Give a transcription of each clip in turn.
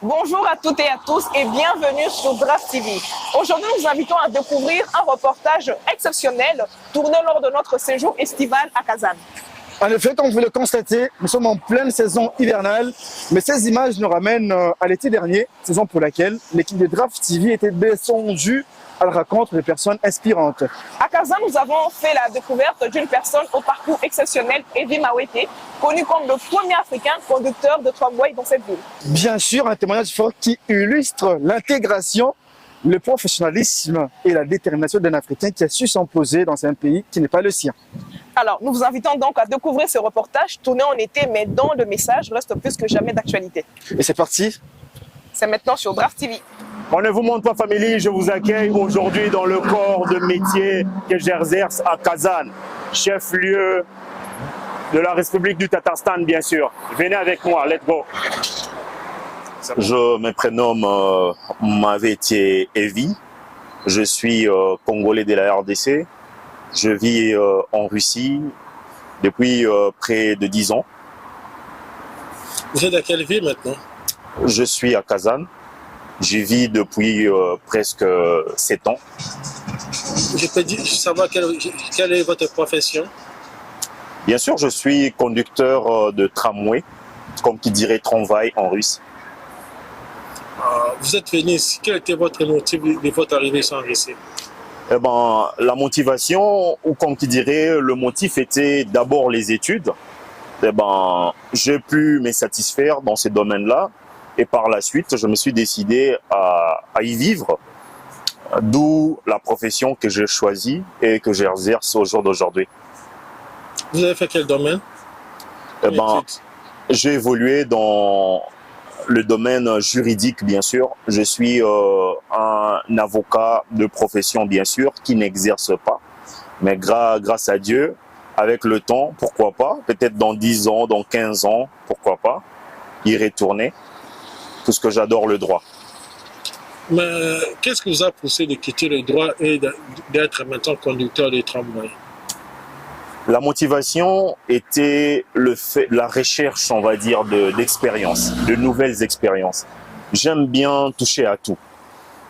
Bonjour à toutes et à tous et bienvenue sur Draft TV. Aujourd'hui, nous vous invitons à découvrir un reportage exceptionnel tourné lors de notre séjour estival à Kazan. En effet, comme vous le constatez, nous sommes en pleine saison hivernale, mais ces images nous ramènent à l'été dernier, saison pour laquelle l'équipe de Draft TV était descendue à la rencontre de personnes inspirantes. À Kazan, nous avons fait la découverte d'une personne au parcours exceptionnel, Evi Mawete, connu comme le premier Africain conducteur de tramway dans cette ville. Bien sûr, un témoignage fort qui illustre l'intégration, le professionnalisme et la détermination d'un Africain qui a su s'imposer dans un pays qui n'est pas le sien. Alors, nous vous invitons donc à découvrir ce reportage tourné en été, mais dont le message reste plus que jamais d'actualité. Et c'est parti. C'est maintenant sur Draft TV. On ne vous montre pas famille, je vous accueille aujourd'hui dans le corps de métier que j'exerce à Kazan, chef-lieu de la République du Tatarstan, bien sûr. Venez avec moi, let's go. Je me prénomme Mawete Evi. Je suis congolais de la RDC. Je vis en Russie depuis près de 10 ans. Vous êtes à quelle ville maintenant? Je suis à Kazan. J'y vis depuis presque 7 ans. Je peux savoir quelle est votre profession? Bien sûr, je suis conducteur de tramway, comme qui dirait tramway en russe. Vous êtes venu ici, quel était votre motif de votre arrivée en Russie? Eh ben, la motivation, ou comme qui dirait, le motif était d'abord les études. Eh ben, j'ai pu me satisfaire dans ces domaines-là. Et par la suite, je me suis décidé à y vivre, d'où la profession que j'ai choisie et que j'exerce au jour d'aujourd'hui. Vous avez fait quel domaine? Eh ben, j'ai évolué dans le domaine juridique, bien sûr. Je suis un avocat de profession, bien sûr, qui n'exerce pas. Mais grâce à Dieu, avec le temps, pourquoi pas, peut-être dans 10 ans, dans 15 ans, pourquoi pas, y retourner. Puisque j'adore le droit. Mais qu'est-ce qui vous a poussé de quitter le droit et d'être maintenant conducteur de tramway? La motivation était la recherche, on va dire, d'expériences, de nouvelles expériences. J'aime bien toucher à tout.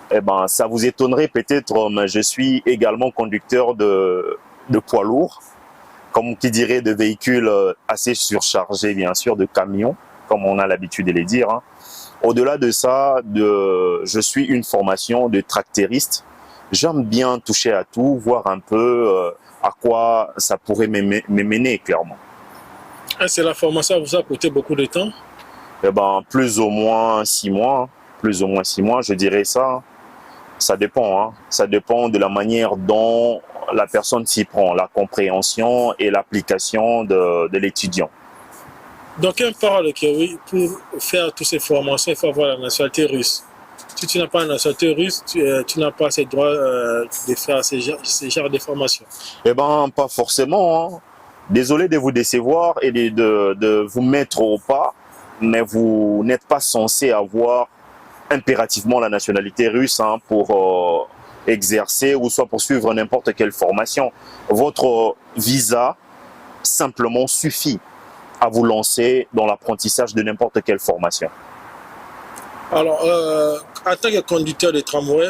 Eh ben, ça vous étonnerait peut-être, mais je suis également conducteur de poids lourds, comme qui dirait de véhicules assez surchargés, bien sûr, de camions, comme on a l'habitude de les dire, hein. Au-delà de ça, je suis une formation de tractériste. J'aime bien toucher à tout, voir un peu à quoi ça pourrait me mener clairement. C'est la formation qui vous a coûté beaucoup de temps? Eh ben, plus ou moins 6 mois. Plus ou moins 6 mois, je dirais ça. Ça dépend. Hein. Ça dépend de la manière dont la personne s'y prend, la compréhension et l'application de l'étudiant. Donc, on parle que oui, pour faire toutes ces formations, il faut avoir la nationalité russe. Si tu n'as pas la nationalité russe, tu n'as pas ces droits de faire ces genres de formations. Eh bien, pas forcément. Hein. Désolé de vous décevoir et de vous mettre au pas, mais vous n'êtes pas censé avoir impérativement la nationalité russe hein, pour exercer ou soit poursuivre n'importe quelle formation. Votre visa simplement suffit à vous lancer dans l'apprentissage de n'importe quelle formation. Alors, en tant que conducteur de tramway,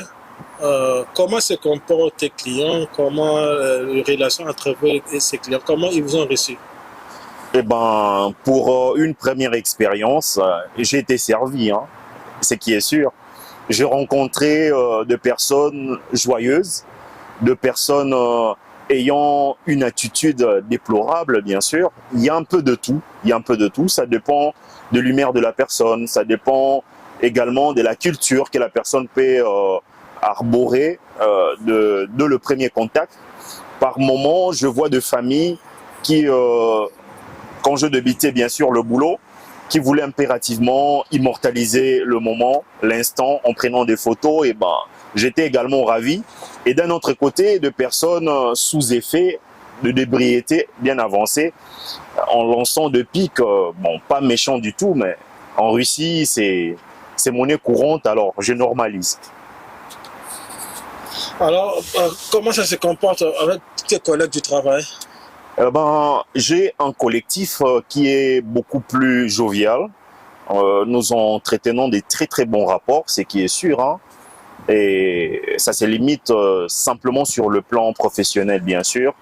comment se comportent tes clients? Comment les relations entre vous et ces clients? Comment ils vous ont reçu? Eh ben, pour une première expérience, j'ai été servi, hein, ce qui est sûr. J'ai rencontré de personnes joyeuses, de personnes ayant une attitude déplorable, bien sûr. Il y a un peu de tout. Il y a un peu de tout. Ça dépend de l'humeur de la personne. Ça dépend également de la culture que la personne peut arborer de le premier contact. Par moment, je vois de familles qui, quand je débutais bien sûr le boulot, qui voulaient impérativement immortaliser le moment, l'instant, en prenant des photos. Et ben, j'étais également ravi. Et d'un autre côté, de personnes sous effet de d'ébriété bien avancée, en lançant de pics, bon, pas méchant du tout, mais en Russie, c'est monnaie courante, alors je normalise. Alors, comment ça se comporte avec tes collègues du travail? J'ai un collectif qui est beaucoup plus jovial, nous entretenons des très très bons rapports, ce qui est sûr, hein. Et ça se limite simplement sur le plan professionnel, bien sûr.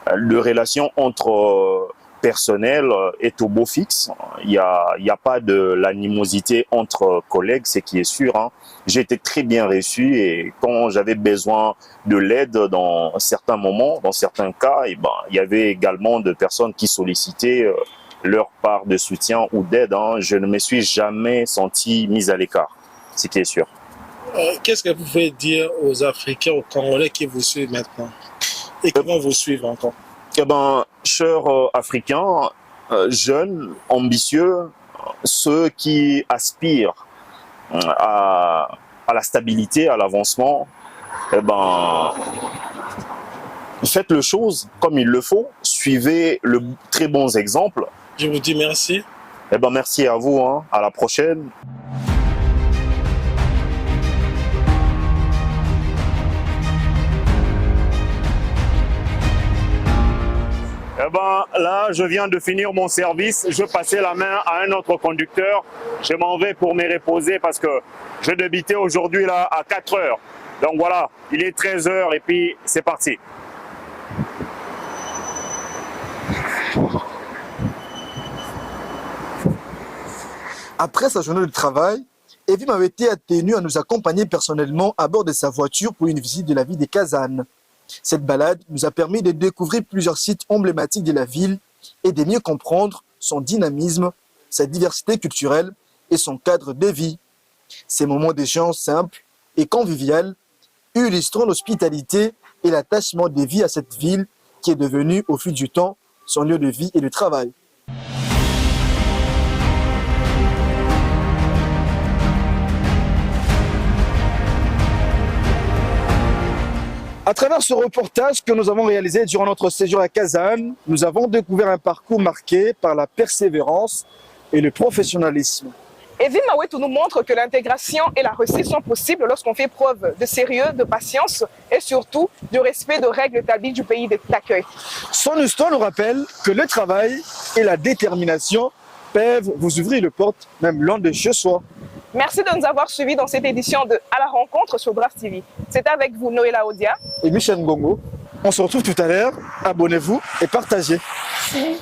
La relation entre personnel est au beau fixe. Il y a pas de l'animosité entre collègues, ce qui est sûr, hein. J'ai été très bien reçu et quand j'avais besoin de l'aide dans certains moments, dans certains cas, et ben, il y avait également de personnes qui sollicitaient leur part de soutien ou d'aide, hein. Je ne me suis jamais senti mis à l'écart, ce qui est sûr. Qu'est-ce que vous pouvez dire aux Africains, aux Congolais qui vous suivent maintenant et qui vont vous suivre encore? Eh ben, chers Africains, jeunes, ambitieux, ceux qui aspirent à la stabilité, à l'avancement, eh ben, faites les choses comme il le faut, suivez le très bons exemples. Je vous dis merci. Eh ben, merci à vous, hein. À la prochaine. Eh ben, là, je viens de finir mon service. Je passais la main à un autre conducteur. Je m'en vais pour me reposer parce que je débitais aujourd'hui là à 4 heures. Donc voilà, il est 13 heures et puis c'est parti. Après sa journée de travail, Evim avait été tenu à nous accompagner personnellement à bord de sa voiture pour une visite de la ville de Kazan. Cette balade nous a permis de découvrir plusieurs sites emblématiques de la ville et de mieux comprendre son dynamisme, sa diversité culturelle et son cadre de vie. Ces moments d'échange simples et conviviaux illustrant l'hospitalité et l'attachement des vies à cette ville qui est devenue au fil du temps son lieu de vie et de travail. À travers ce reportage que nous avons réalisé durant notre séjour à Kazan, nous avons découvert un parcours marqué par la persévérance et le professionnalisme. Evim Awetu nous montre que l'intégration et la réussite sont possibles lorsqu'on fait preuve de sérieux, de patience et surtout du respect de règles établies du pays d'accueil. Son histoire nous rappelle que le travail et la détermination peuvent vous ouvrir les portes, même loin de chez soi. Merci de nous avoir suivis dans cette édition de À la rencontre sur Draft TV. C'était avec vous Noéla Odia Et Michel Ngongo. On se retrouve tout à l'heure. Abonnez-vous et partagez. Merci.